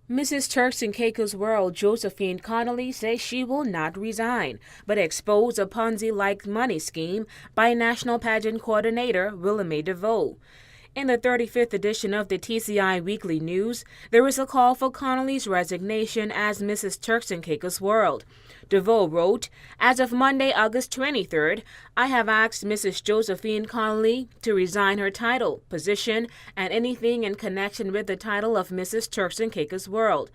Mrs. Turks and Caicos World Josephine Connolly says she will not resign, but expose a Ponzi-like money scheme by National Pageant Coordinator Willamette DeVoe. In the 35th edition of the TCI Weekly News, there is a call for Connolly's resignation as Mrs. Turks and Caicos World. DeVoe wrote, "As of Monday, August 23rd, I have asked Mrs. Josephine Connolly to resign her title, position, and anything in connection with the title of Mrs. Turks and Caicos World.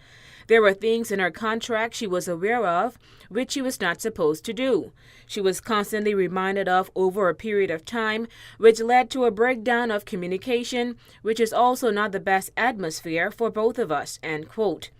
There were things in her contract she was aware of, which she was not supposed to do. She was constantly reminded of over a period of time, which led to a breakdown of communication, which is also not the best atmosphere for both of us." End quote.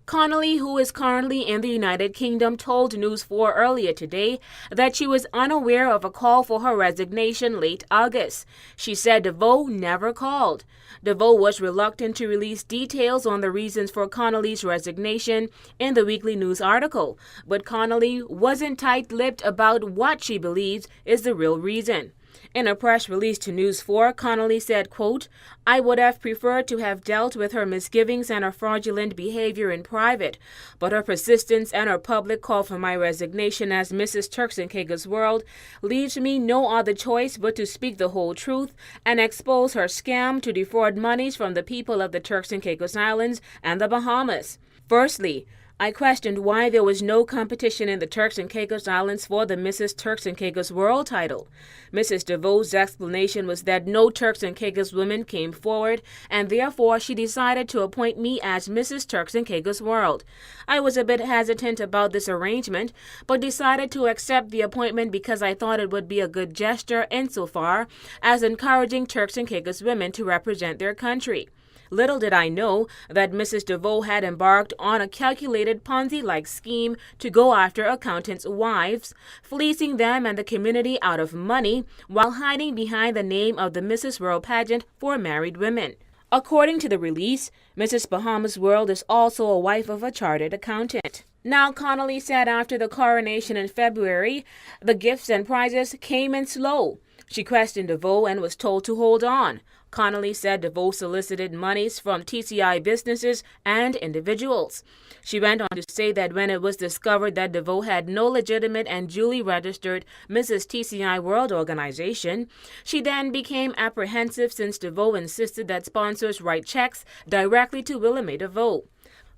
Connolly, who is currently in the United Kingdom, told News 4 earlier today that she was unaware of a call for her resignation late August. She said DeVoe never called. DeVoe was reluctant to release details on the reasons for Connolly's resignation in the Weekly News article, but Connolly wasn't tight-lipped about what she believes is the real reason. In a press release to News 4, Connolly said, quote, "I would have preferred to have dealt with her misgivings and her fraudulent behavior in private, but her persistence and her public call for my resignation as Mrs. Turks and Caicos World leaves me no other choice but to speak the whole truth and expose her scam to defraud monies from the people of the Turks and Caicos Islands and the Bahamas. Firstly, I questioned why there was no competition in the Turks and Caicos Islands for the Mrs. Turks and Caicos World title. Mrs. DeVoe's explanation was that no Turks and Caicos women came forward, and therefore she decided to appoint me as Mrs. Turks and Caicos World. I was a bit hesitant about this arrangement, but decided to accept the appointment because I thought it would be a good gesture insofar as encouraging Turks and Caicos women to represent their country. Little did I know that Mrs. DeVoe had embarked on a calculated Ponzi-like scheme to go after accountants' wives, fleecing them and the community out of money while hiding behind the name of the Mrs. World pageant for married women." According to the release, Mrs. Bahamas World is also a wife of a chartered accountant. Now, Connolly said after the coronation in February, the gifts and prizes came in slow. She questioned DeVoe and was told to hold on. Connolly said DeVoe solicited monies from TCI businesses and individuals. She went on to say that when it was discovered that DeVoe had no legitimate and duly registered Mrs. TCI World organization, she then became apprehensive since DeVoe insisted that sponsors write checks directly to Willamette DeVoe.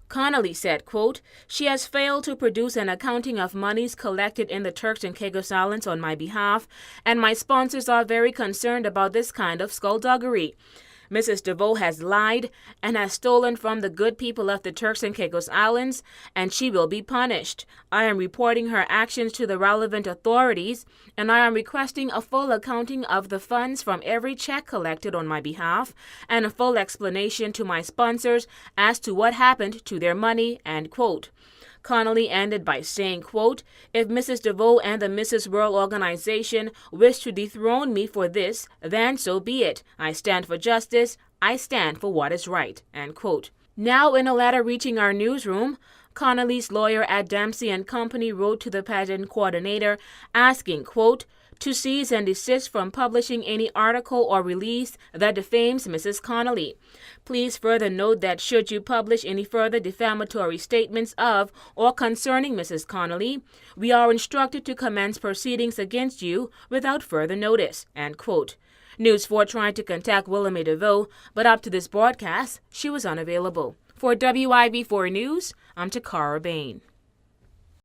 Connolly said, quote, "She has failed to produce an accounting of monies collected in the Turks and Caicos Islands on my behalf, and my sponsors are very concerned about this kind of skullduggery. Mrs. DeVoe has lied and has stolen from the good people of the Turks and Caicos Islands, and she will be punished. I am reporting her actions to the relevant authorities, and I am requesting a full accounting of the funds from every check collected on my behalf, and a full explanation to my sponsors as to what happened to their money." End quote. Connolly ended by saying, quote, "If Mrs. DeVoe and the Mrs. World organization wish to dethrone me for this, then so be it. I stand for justice. I stand for what is right." End quote. Now, in a letter reaching our newsroom, Connolly's lawyer at Dempsey and Company wrote to the pageant coordinator asking, quote, "to cease and desist from publishing any article or release that defames Mrs. Connolly. Please further note that should you publish any further defamatory statements of or concerning Mrs. Connolly, we are instructed to commence proceedings against you without further notice." End quote. News 4 tried to contact Willamette DeVoe, but up to this broadcast, she was unavailable. For WIV4 News, I'm Takara Bain.